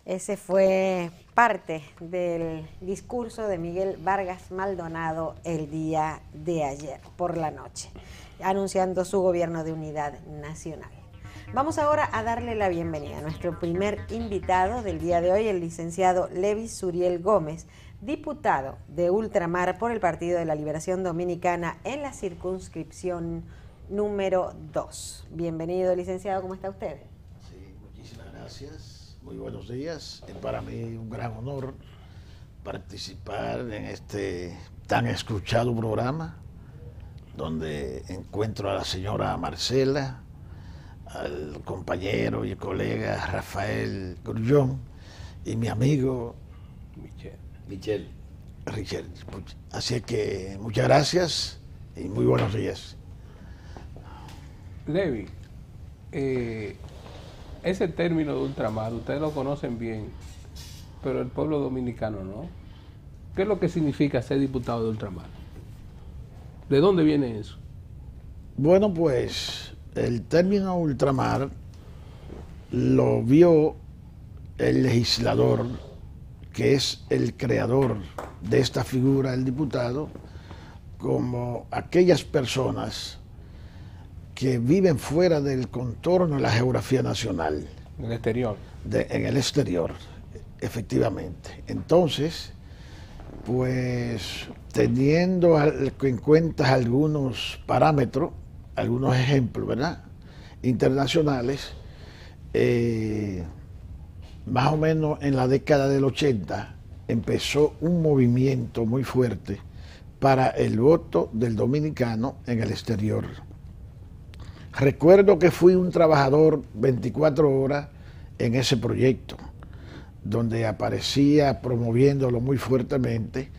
Ese fue parte del discurso de Miguel Vargas Maldonado el día de ayer por la noche, anunciando su gobierno de unidad nacional. Vamos ahora a darle la bienvenida a nuestro primer invitado del día de hoy, el licenciado Levis Suriel Gómez, diputado de Ultramar por el Partido de la Liberación Dominicana en la circunscripción número 2. Bienvenido, licenciado, ¿cómo está usted? Sí, muchísimas gracias. Muy buenos días. Es para mí un gran honor participar en este tan escuchado programa, donde encuentro a la señora Marcela, al compañero y colega Rafael Grullón y mi amigo Michel Richard. Así que muchas gracias y muy buenos días. Levi, ese término de ultramar, ustedes lo conocen bien, pero el pueblo dominicano no. ¿Qué es lo que significa ser diputado de ultramar? ¿De dónde viene eso? Bueno, pues el término ultramar lo vio el legislador, que es el creador de esta figura, el diputado, como aquellas personas que viven fuera del contorno de la geografía nacional. En el exterior. En el exterior, efectivamente. Entonces, pues teniendo en cuenta algunos parámetros, algunos ejemplos, ¿verdad?, internacionales, más o menos en la década del 80 empezó un movimiento muy fuerte para el voto del dominicano en el exterior. Recuerdo que fui un trabajador 24 horas en ese proyecto, donde aparecía promoviéndolo muy fuertemente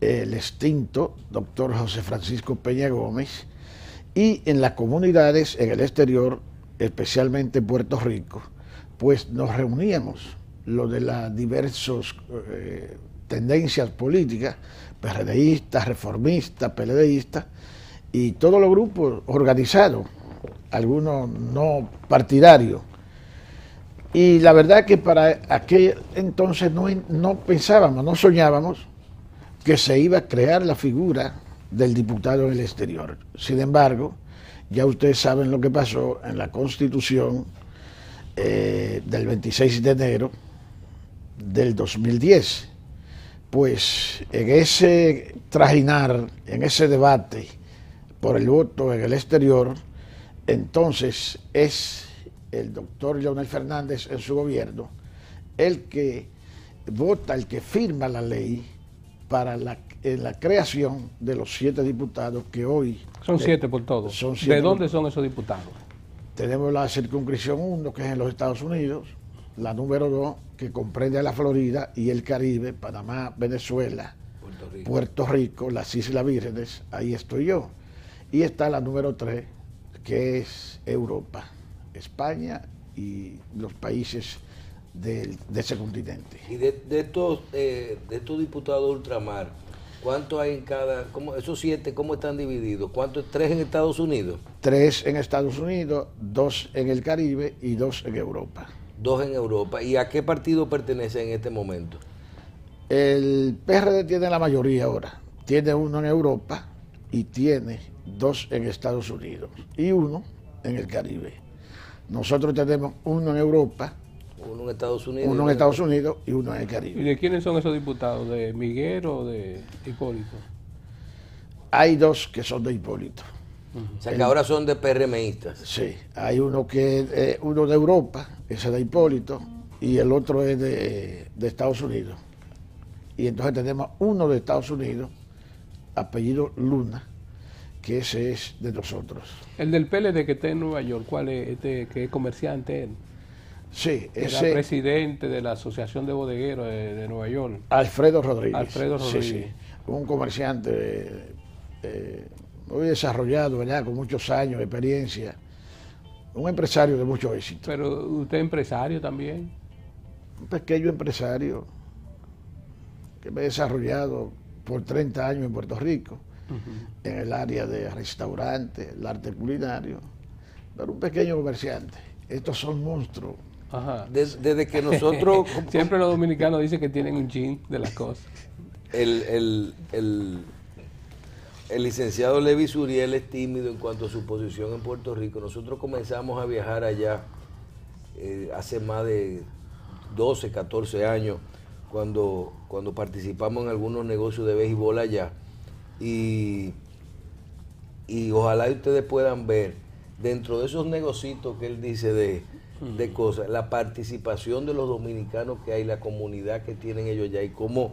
el extinto doctor José Francisco Peña Gómez, y en las comunidades en el exterior, especialmente en Puerto Rico, pues nos reuníamos lo de las diversas tendencias políticas, PRDistas, reformistas, PLDistas, y todos los grupos organizados, algunos no partidarios. Y la verdad que para aquel entonces no pensábamos, no soñábamos que se iba a crear la figura del diputado en el exterior. Sin embargo, ya ustedes saben lo que pasó en la Constitución del 26 de enero del 2010. Pues en ese trajinar, en ese debate por el voto en el exterior, entonces es el doctor Leonel Fernández en su gobierno el que vota, el que firma la ley para la creación de los 7 diputados que hoy... Son 7 por todos. Son 7. ¿De dónde son esos diputados? Tenemos la circunscripción 1, que es en los Estados Unidos, la número 2, que comprende a la Florida y el Caribe, Panamá, Venezuela, Puerto Rico, las Islas Vírgenes, ahí estoy yo. Y está la número 3, que es Europa, España y los países de ese continente. Y de estos diputados de ultramar, ¿cuántos hay en cada? Esos 7, ¿cómo están divididos? ¿Cuántos? 3 en Estados Unidos. 3 en Estados Unidos, 2 en el Caribe y 2 en Europa. 2 en Europa. ¿Y a qué partido pertenece en este momento? El PRD tiene la mayoría ahora. Tiene 1 en Europa y tiene 2 en Estados Unidos y 1 en el Caribe. Nosotros tenemos 1 en Europa, 1 en Estados Unidos, 1 en Estados Unidos y 1 en el Caribe. ¿Y de quiénes son esos diputados? ¿De Miguel o de Hipólito? Hay 2 que son de Hipólito. O sea, que ahora son de PRMistas. Sí, hay uno que uno de Europa, ese es de Hipólito, y el otro es de Estados Unidos. Y entonces tenemos uno de Estados Unidos, apellido Luna, que ese es de nosotros. El del PLD que está en Nueva York, ¿cuál es? Que es comerciante él. Sí, ese... Era presidente de la Asociación de Bodegueros de Nueva York. Alfredo Rodríguez. Alfredo Rodríguez. Sí, sí. Un comerciante muy desarrollado, ¿verdad?, con muchos años de experiencia. Un empresario de mucho éxito. ¿Pero usted es empresario también? Un pequeño empresario que me he desarrollado por 30 años en Puerto Rico, en el área de restaurantes, el arte culinario, pero un pequeño comerciante. Estos son monstruos Ajá. Desde que nosotros... Siempre los dominicanos dicen que tienen un chin de las cosas. El licenciado Levi Suriel es tímido en cuanto a su posición en Puerto Rico. Nosotros comenzamos a viajar allá hace más de 12, 14 años, cuando participamos en algunos negocios de béisbol allá. Y ojalá ustedes puedan ver, dentro de esos negocios que él dice de cosas, la participación de los dominicanos que hay, la comunidad que tienen ellos allá, y cómo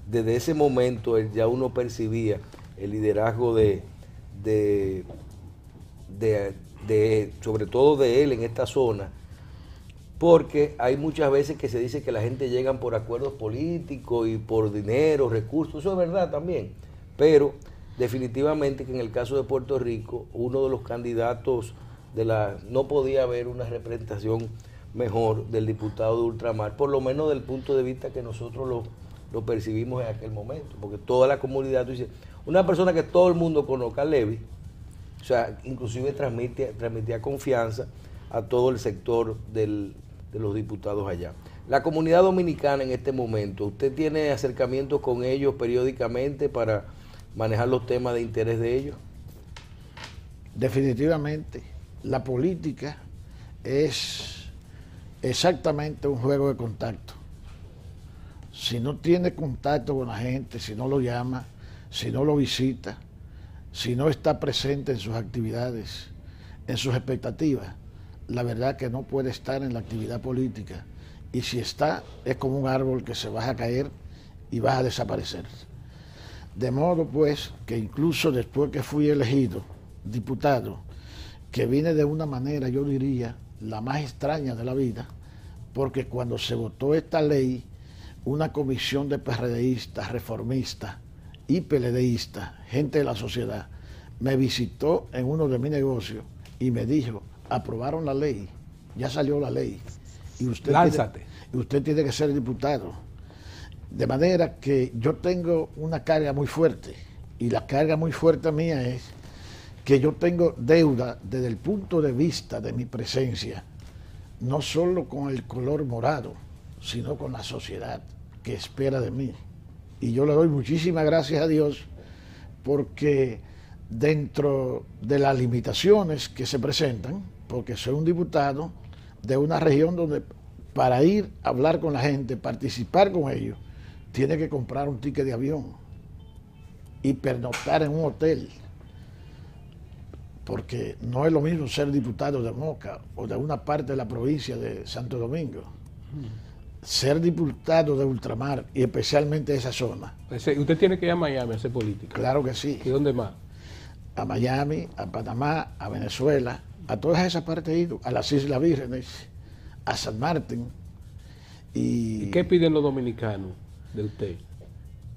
desde ese momento ya uno percibía el liderazgo sobre todo de él en esta zona, porque hay muchas veces que se dice que la gente llegan por acuerdos políticos y por dinero, recursos, eso es verdad también, pero definitivamente que en el caso de Puerto Rico, uno de los candidatos no podía haber una representación mejor del diputado de ultramar, por lo menos del punto de vista que nosotros lo percibimos en aquel momento, porque toda la comunidad, tú dices, una persona que todo el mundo conozca, Levi, o sea, inclusive transmitía confianza a todo el sector de los diputados allá. La comunidad dominicana en este momento, ¿usted tiene acercamientos con ellos periódicamente para manejar los temas de interés de ellos? Definitivamente, la política es exactamente un juego de contacto. Si no tiene contacto con la gente, si no lo llama, si no lo visita, si no está presente en sus actividades, en sus expectativas, la verdad que no puede estar en la actividad política. Y si está, es como un árbol que se va a caer y va a desaparecer. De modo pues que incluso después que fui elegido diputado, que vine de una manera, yo diría, la más extraña de la vida, porque cuando se votó esta ley, una comisión de PRDistas, reformistas y PLDistas, gente de la sociedad, me visitó en uno de mis negocios y me dijo, aprobaron la ley, ya salió la ley, y usted tiene que ser diputado. De manera que yo tengo una carga muy fuerte, y la carga muy fuerte mía es que yo tengo deuda desde el punto de vista de mi presencia, no solo con el color morado, sino con la sociedad que espera de mí. Y yo le doy muchísimas gracias a Dios, porque dentro de las limitaciones que se presentan, porque soy un diputado de una región donde para ir a hablar con la gente, participar con ellos, tiene que comprar un ticket de avión y pernoctar en un hotel, porque no es lo mismo ser diputado de Moca o de una parte de la provincia de Santo Domingo. Ser diputado de ultramar, y especialmente de esa zona. Usted tiene que ir a Miami a hacer política. Claro que sí. ¿Y dónde más? A Miami, a Panamá, a Venezuela, a todas esas partes he ido, a las Islas Vírgenes, a San Martín. ¿Y qué piden los dominicanos de usted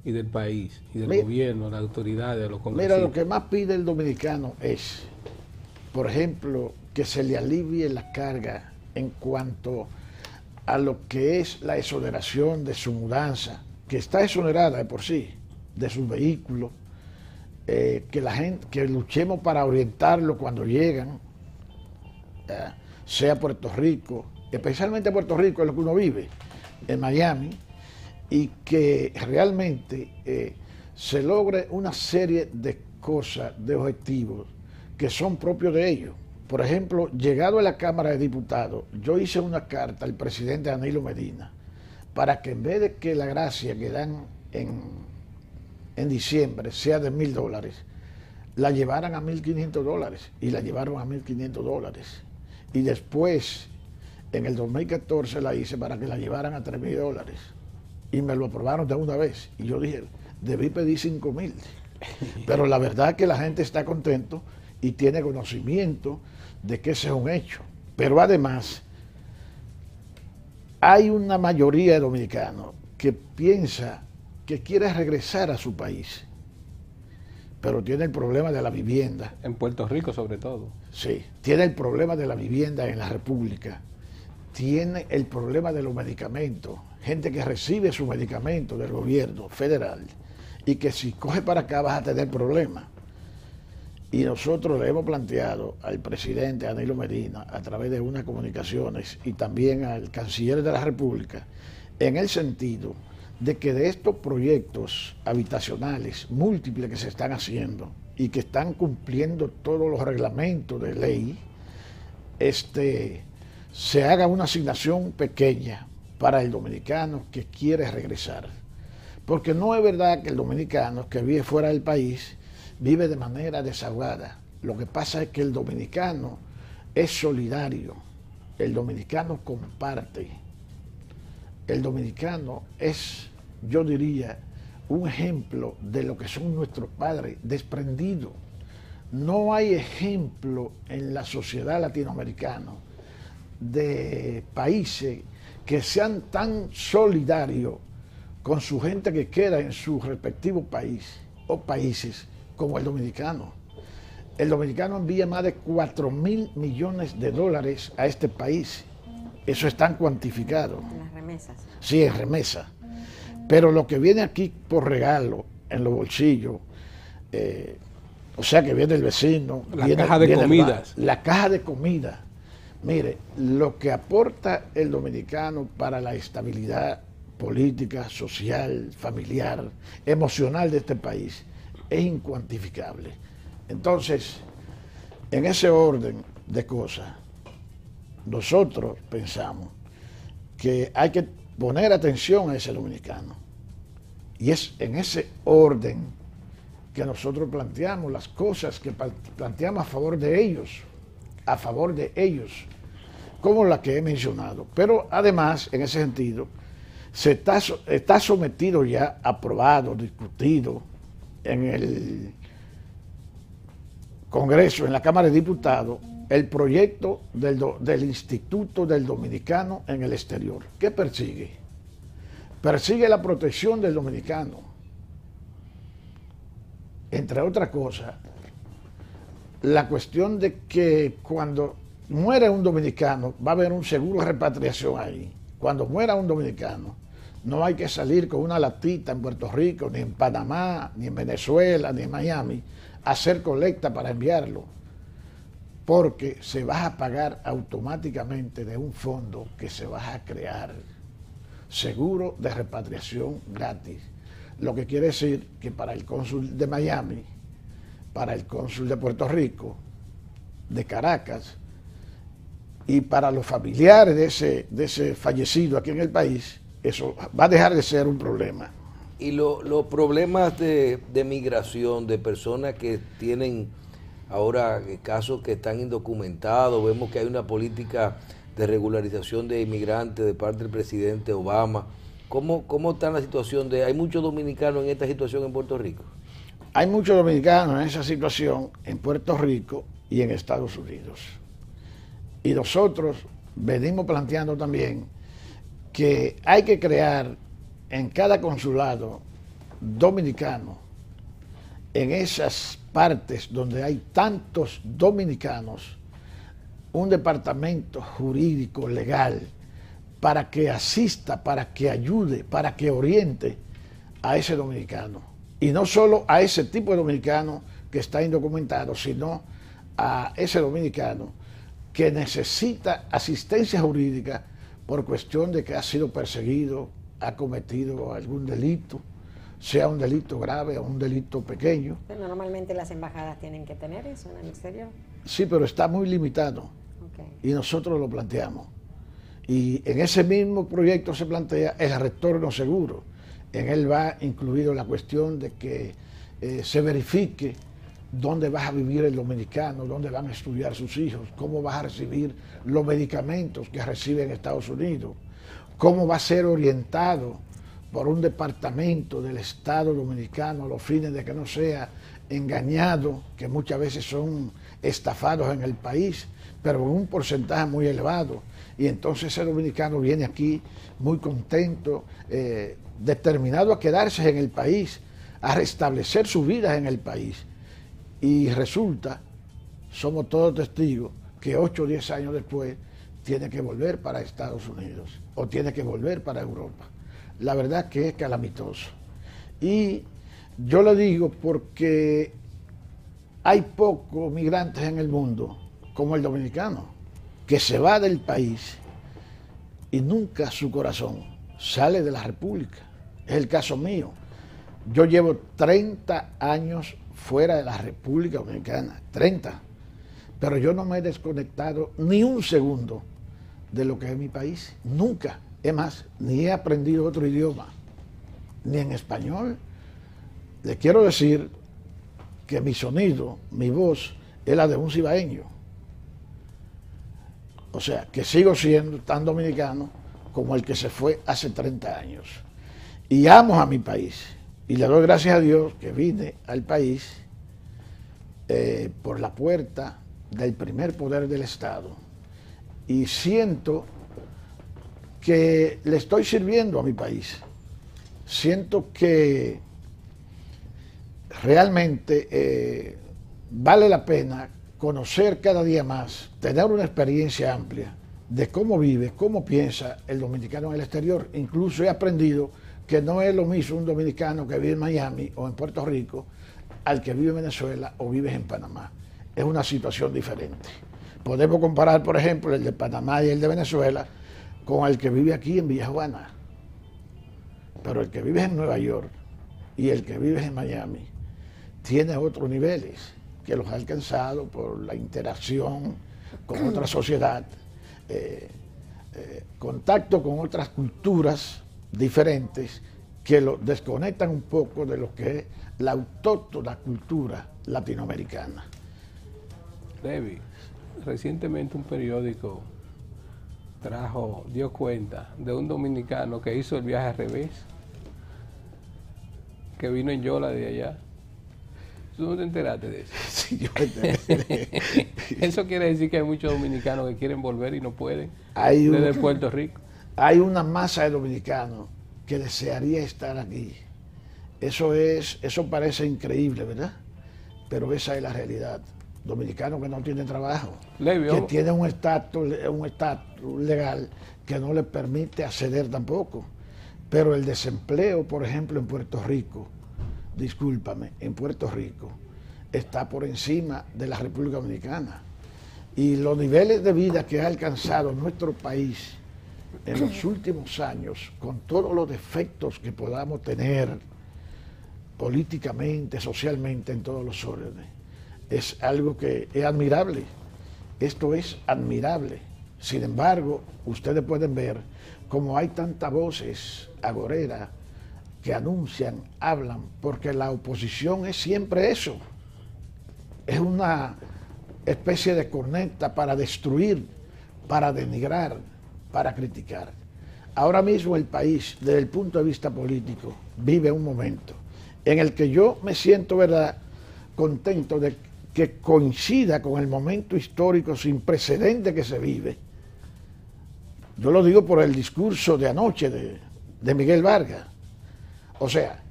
y del país y del gobierno, las autoridades, los congresistas? Mira, lo que más pide el dominicano es, por ejemplo, que se le alivie la carga en cuanto a lo que es la exoneración de su mudanza, que está exonerada de por sí, de sus vehículos, que la gente, que luchemos para orientarlo cuando llegan, sea Puerto Rico, especialmente Puerto Rico es lo que uno vive, en Miami, y que realmente se logre una serie de cosas, de objetivos que son propios de ellos. Por ejemplo, llegado a la Cámara de Diputados, yo hice una carta al presidente Danilo Medina para que en vez de que la gracia que dan en diciembre sea de $1,000, la llevaran a $1,500, y la llevaron a $1,500. Y después, en el 2014 la hice para que la llevaran a $3,000, y me lo aprobaron de una vez. Y yo dije, debí pedir 5,000. Pero la verdad es que la gente está contento y tiene conocimiento de que ese es un hecho. Pero además, hay una mayoría de dominicanos que piensa que quiere regresar a su país, pero tiene el problema de la vivienda. En Puerto Rico sobre todo. Sí, tiene el problema de la vivienda en la República, tiene el problema de los medicamentos, gente que recibe su medicamento del gobierno federal y que si coge para acá vas a tener problemas. Y nosotros le hemos planteado al presidente Danilo Medina, a través de unas comunicaciones, y también al canciller de la República, en el sentido de que de estos proyectos habitacionales múltiples que se están haciendo y que están cumpliendo todos los reglamentos de ley, se haga una asignación pequeña para el dominicano que quiere regresar. Porque no es verdad que el dominicano que vive fuera del país vive de manera desahogada. Lo que pasa es que el dominicano es solidario, el dominicano comparte, el dominicano es, yo diría, un ejemplo de lo que son nuestros padres, desprendido. No hay ejemplo en la sociedad latinoamericana de países que sean tan solidarios con su gente que queda en su respectivo país o países como el dominicano. El dominicano envía más de 4.000 millones de dólares a este país. Eso está cuantificado. En las remesas. Sí, en remesa. Pero lo que viene aquí por regalo, en los bolsillos, o sea que viene el vecino. La caja de comidas. La caja de comida. Mire, lo que aporta el dominicano para la estabilidad política, social, familiar, emocional de este país es incuantificable. Entonces, en ese orden de cosas, nosotros pensamos que hay que poner atención a ese dominicano. Y es en ese orden que nosotros planteamos las cosas que planteamos a favor de ellos, como la que he mencionado. Pero además, en ese sentido, está sometido ya, aprobado, discutido en el Congreso, en la Cámara de Diputados, el proyecto del Instituto del Dominicano en el Exterior. ¿Qué persigue? Persigue la protección del dominicano. Entre otras cosas, la cuestión de que cuando muere un dominicano va a haber un seguro de repatriación ahí. Cuando muera un dominicano, no hay que salir con una latita en Puerto Rico, ni en Panamá, ni en Venezuela, ni en Miami, a hacer colecta para enviarlo, porque se va a pagar automáticamente de un fondo que se va a crear, seguro de repatriación gratis. Lo que quiere decir que para el cónsul de Miami, para el cónsul de Puerto Rico, de Caracas, y para los familiares de ese fallecido aquí en el país, eso va a dejar de ser un problema. Y los problemas de migración, de personas que tienen ahora casos que están indocumentados, vemos que hay una política de regularización de inmigrantes de parte del presidente Obama. ¿Cómo está la situación hay muchos dominicanos en esta situación en Puerto Rico? Hay muchos dominicanos en esa situación en Puerto Rico y en Estados Unidos. Y nosotros venimos planteando también que hay que crear en cada consulado dominicano, en esas partes donde hay tantos dominicanos, un departamento jurídico legal para que asista, para que ayude, para que oriente a ese dominicano. Y no solo a ese tipo de dominicano que está indocumentado, sino a ese dominicano que necesita asistencia jurídica por cuestión de que ha sido perseguido, ha cometido algún delito, sea un delito grave o un delito pequeño. Pero normalmente las embajadas tienen que tener eso en el exterior. Sí, pero está muy limitado. Y nosotros lo planteamos. Y en ese mismo proyecto se plantea el retorno seguro. En él va incluido la cuestión de que se verifique dónde va a vivir el dominicano, dónde van a estudiar sus hijos, cómo va a recibir los medicamentos que recibe en Estados Unidos, cómo va a ser orientado por un departamento del Estado dominicano a los fines de que no sea engañado, que muchas veces son estafados en el país, pero en un porcentaje muy elevado. Y entonces ese dominicano viene aquí muy contento, determinado a quedarse en el país, a restablecer su vida en el país. Y resulta, somos todos testigos, que 8 o 10 años después tiene que volver para Estados Unidos o tiene que volver para Europa. La verdad que es calamitoso. Y yo lo digo porque hay pocos migrantes en el mundo como el dominicano, que se va del país y nunca su corazón sale de la República. Es el caso mío. Yo llevo 30 años fuera de la República Dominicana, 30, pero yo no me he desconectado ni un segundo de lo que es mi país, nunca. Es más, ni he aprendido otro idioma, ni en español. Le quiero decir que mi sonido, mi voz, es la de un cibaeño. O sea, que sigo siendo tan dominicano como el que se fue hace 30 años. Y amo a mi país. Y le doy gracias a Dios que vine al país por la puerta del primer poder del Estado. Y siento que le estoy sirviendo a mi país. Siento que realmente vale la pena conocer cada día más, tener una experiencia amplia de cómo vive, cómo piensa el dominicano en el exterior. Incluso he aprendido que no es lo mismo un dominicano que vive en Miami o en Puerto Rico al que vive en Venezuela o vive en Panamá. Es una situación diferente. Podemos comparar, por ejemplo, el de Panamá y el de Venezuela con el que vive aquí en Villa Juana. Pero el que vive en Nueva York y el que vive en Miami tiene otros niveles que los ha alcanzado por la interacción con otra sociedad, contacto con otras culturas diferentes que lo desconectan un poco de lo que es la autóctona cultura latinoamericana. Levi, recientemente un periódico dio cuenta de un dominicano que hizo el viaje al revés, que vino en Yola de allá. ¿Tú no te enteraste de eso? Sí, yo me enteré. Eso quiere decir que hay muchos dominicanos que quieren volver y no pueden, Hay desde Puerto Rico. Hay una masa de dominicanos que desearía estar aquí. Eso parece increíble, ¿verdad? Pero esa es la realidad. Dominicanos que no tienen trabajo, que tienen un estatus legal que no les permite acceder tampoco. Pero el desempleo, por ejemplo, en Puerto Rico, discúlpame, en Puerto Rico, está por encima de la República Dominicana. Y los niveles de vida que ha alcanzado nuestro país en los últimos años, con todos los defectos que podamos tener políticamente, socialmente, en todos los órdenes, es algo que es admirable. Esto es admirable. Sin embargo, ustedes pueden ver cómo hay tantas voces agoreras que anuncian, hablan, porque la oposición es siempre eso. Es una especie de corneta para destruir, para denigrar, para criticar. Ahora mismo el país, desde el punto de vista político, vive un momento en el que yo me siento, ¿verdad?, contento de que coincida con el momento histórico sin precedente que se vive. Yo lo digo por el discurso de anoche de Miguel Vargas. O sea,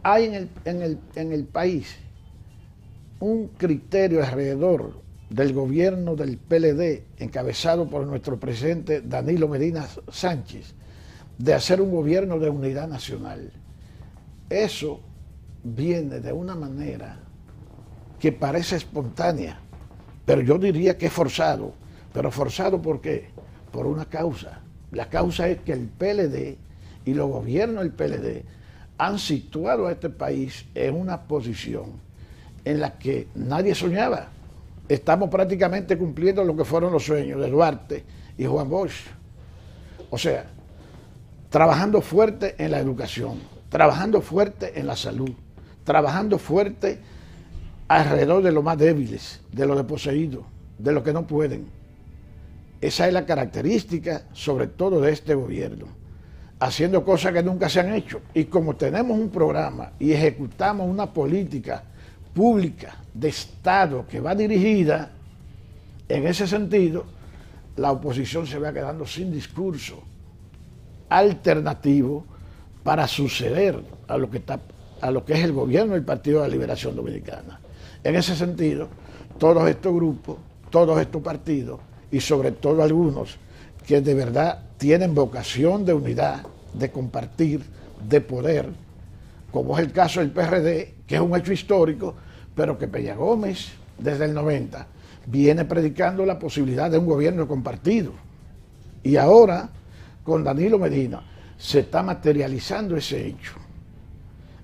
hay en el país un criterio alrededor del gobierno del PLD, encabezado por nuestro presidente Danilo Medina Sánchez, de hacer un gobierno de unidad nacional. Eso viene de una manera que parece espontánea, pero yo diría que es forzado. ¿Pero forzado por qué? Por una causa. La causa es que el PLD y los gobiernos del PLD han situado a este país en una posición en la que nadie soñaba. Estamos prácticamente cumpliendo lo que fueron los sueños de Duarte y Juan Bosch. O sea, trabajando fuerte en la educación, trabajando fuerte en la salud, trabajando fuerte alrededor de los más débiles, de los desposeídos, de los que no pueden. Esa es la característica, sobre todo, de este gobierno, haciendo cosas que nunca se han hecho. Y como tenemos un programa y ejecutamos una política pública de Estado que va dirigida en ese sentido, la oposición se va quedando sin discurso alternativo para suceder a lo que es el gobierno del Partido de la Liberación Dominicana. En ese sentido, todos estos grupos, todos estos partidos, y sobre todo algunos que de verdad tienen vocación de unidad, de compartir, de poder, como es el caso del PRD, que es un hecho histórico, pero que Peña Gómez, desde el 90, viene predicando la posibilidad de un gobierno compartido. Y ahora, con Danilo Medina, se está materializando ese hecho.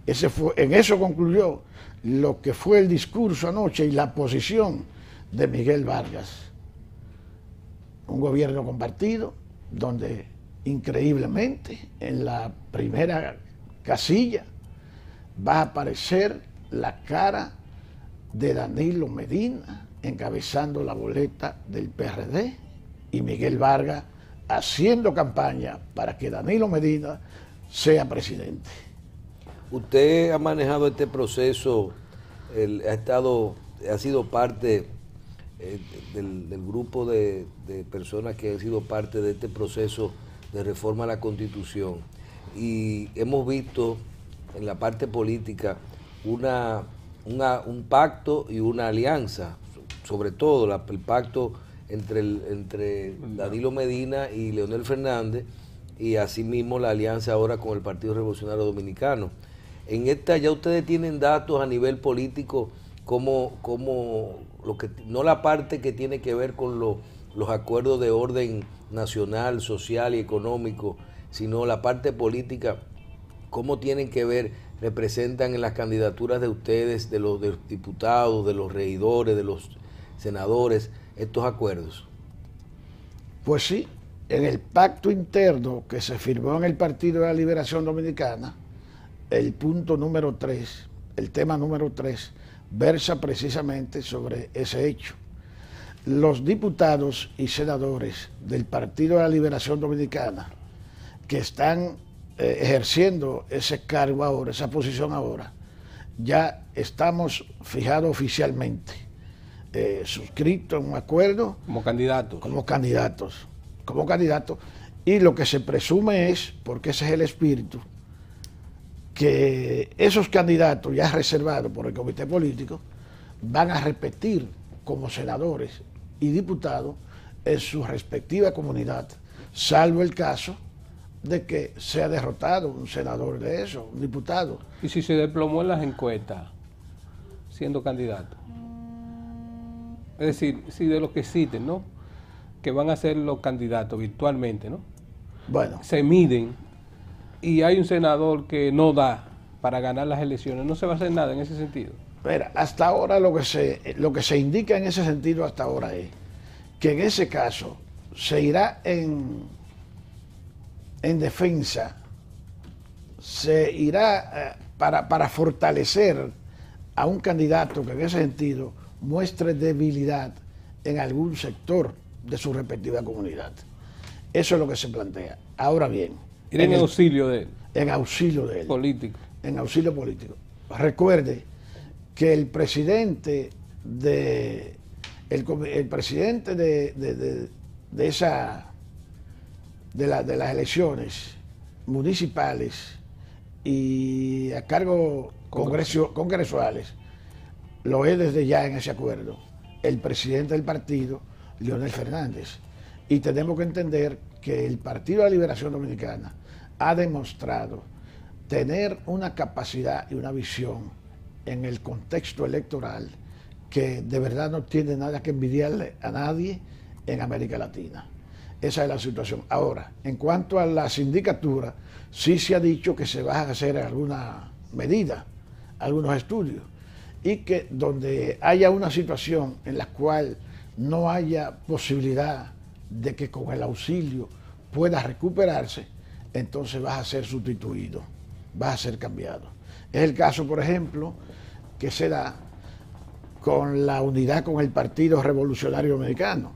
En eso concluyó lo que fue el discurso anoche y la posición de Miguel Vargas. Un gobierno compartido, donde increíblemente en la primera casilla va a aparecer la cara de Danilo Medina encabezando la boleta del PRD y Miguel Vargas haciendo campaña para que Danilo Medina sea presidente. Usted ha manejado este proceso, ha sido parte del grupo de personas que han sido parte de este proceso de reforma a la Constitución, y hemos visto en la parte política un pacto y una alianza, sobre todo el pacto entre Danilo Medina y Leonel Fernández, y asimismo la alianza ahora con el Partido Revolucionario Dominicano. En esta ya ustedes tienen datos a nivel político, como no la parte que tiene que ver con los acuerdos de orden nacional, social y económico, sino la parte política, cómo tienen que ver, representan en las candidaturas de ustedes, de los diputados, de los regidores, de los senadores, estos acuerdos. Pues sí, en el pacto interno que se firmó en el Partido de la Liberación Dominicana, el punto número 3, el tema número 3, versa precisamente sobre ese hecho. Los diputados y senadores del Partido de la Liberación Dominicana que están ejerciendo ese cargo ahora, esa posición ahora, ya estamos fijados oficialmente, suscritos en un acuerdo. Como candidatos. Como candidatos, y lo que se presume es, porque ese es el espíritu, que esos candidatos ya reservados por el comité político van a repetir como senadores y diputados en su respectiva comunidad, salvo el caso de que sea derrotado un senador de eso, un diputado. ¿Y si se desplomó en las encuestas siendo candidato? Es decir, si de los que citen, ¿no?, que van a ser los candidatos virtualmente, ¿no?, bueno, se miden y hay un senador que no da para ganar las elecciones, ¿no se va a hacer nada en ese sentido? Mira, hasta ahora lo que se indica en ese sentido hasta ahora es que en ese caso se irá en defensa, se irá para fortalecer a un candidato que en ese sentido muestre debilidad en algún sector de su respectiva comunidad. Eso es lo que se plantea. Ahora bien, ir en auxilio de él. En auxilio de él. Político. En auxilio político. Recuerde que el presidente de las elecciones municipales y a cargo congresuales lo es desde ya en ese acuerdo el presidente del partido, Leonel Fernández. Y tenemos que entender que el Partido de la Liberación Dominicana ha demostrado tener una capacidad y una visión en el contexto electoral que de verdad no tiene nada que envidiarle a nadie en América Latina. Esa es la situación. Ahora, en cuanto a la sindicatura, sí se ha dicho que se va a hacer alguna medida, algunos estudios, y que donde haya una situación en la cual no haya posibilidad de que con el auxilio pueda recuperarse, entonces va a ser sustituido, va a ser cambiado. Es el caso, por ejemplo, que se da con la unidad con el Partido Revolucionario Dominicano.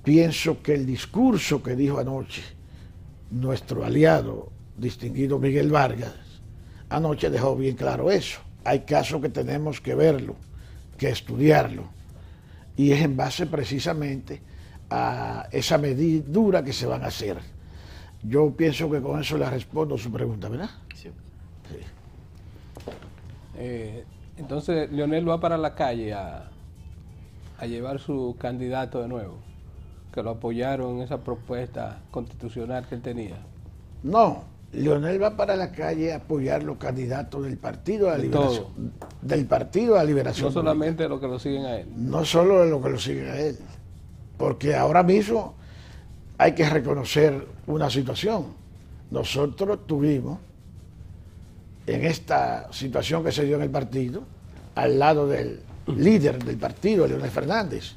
Pienso que el discurso que dijo anoche nuestro aliado distinguido Miguel Vargas, anoche dejó bien claro eso. Hay casos que tenemos que verlo, que estudiarlo, y es en base precisamente a esa medida que se van a hacer. Yo pienso que con eso le respondo su pregunta, ¿verdad? Sí. Entonces, Leonel va para la calle a llevar su candidato de nuevo, que lo apoyaron en esa propuesta constitucional que él tenía. No, Leonel va para la calle a apoyar los candidatos del Partido de la De Liberación. todo. Del Partido de la Liberación. No solamente los que lo siguen a él. No solo de los que lo siguen a él. Porque ahora mismo hay que reconocer una situación. Nosotros tuvimos, en esta situación que se dio en el partido, al lado del líder del partido, Leonel Fernández.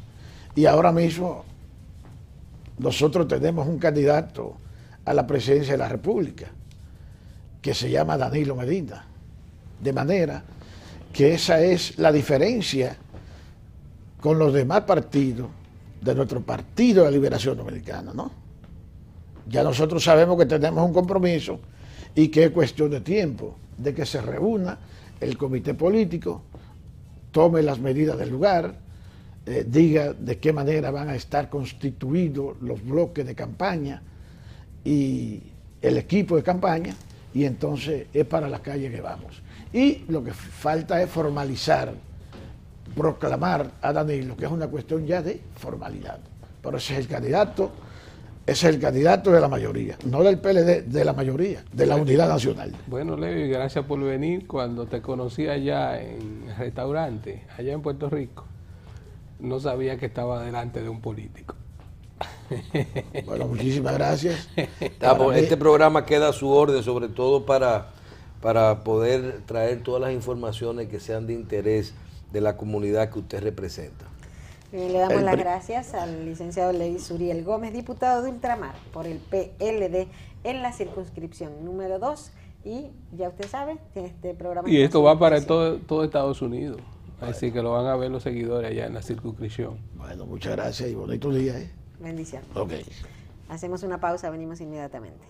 Y ahora mismo nosotros tenemos un candidato a la presidencia de la República, que se llama Danilo Medina. De manera que esa es la diferencia con los demás partidos de nuestro Partido de la Liberación Dominicana, ¿no? Ya nosotros sabemos que tenemos un compromiso y que es cuestión de tiempo, de que se reúna el comité político, tome las medidas del lugar, diga de qué manera van a estar constituidos los bloques de campaña y el equipo de campaña, y entonces es para la calle que vamos. Y lo que falta es formalizar, proclamar a Danilo, que es una cuestión ya de formalidad. Pero ese es el candidato de la mayoría, no del PLD, de la mayoría, de la unidad nacional. Bueno, Levi, gracias por venir. Cuando te conocí allá en el restaurante, allá en Puerto Rico, no sabía que estaba delante de un político. Bueno, muchísimas gracias. Este programa queda a su orden, sobre todo para poder traer todas las informaciones que sean de interés de la comunidad que usted representa. Le damos las gracias al licenciado Levi Suriel Gómez, diputado de Ultramar por el PLD en la circunscripción número 2. Y ya usted sabe, este programa... Y esto va para todo Estados Unidos. Así que lo van a ver los seguidores allá en la circunscripción. Bueno, muchas gracias y bonito día. Bendiciones. Ok. Hacemos una pausa, venimos inmediatamente.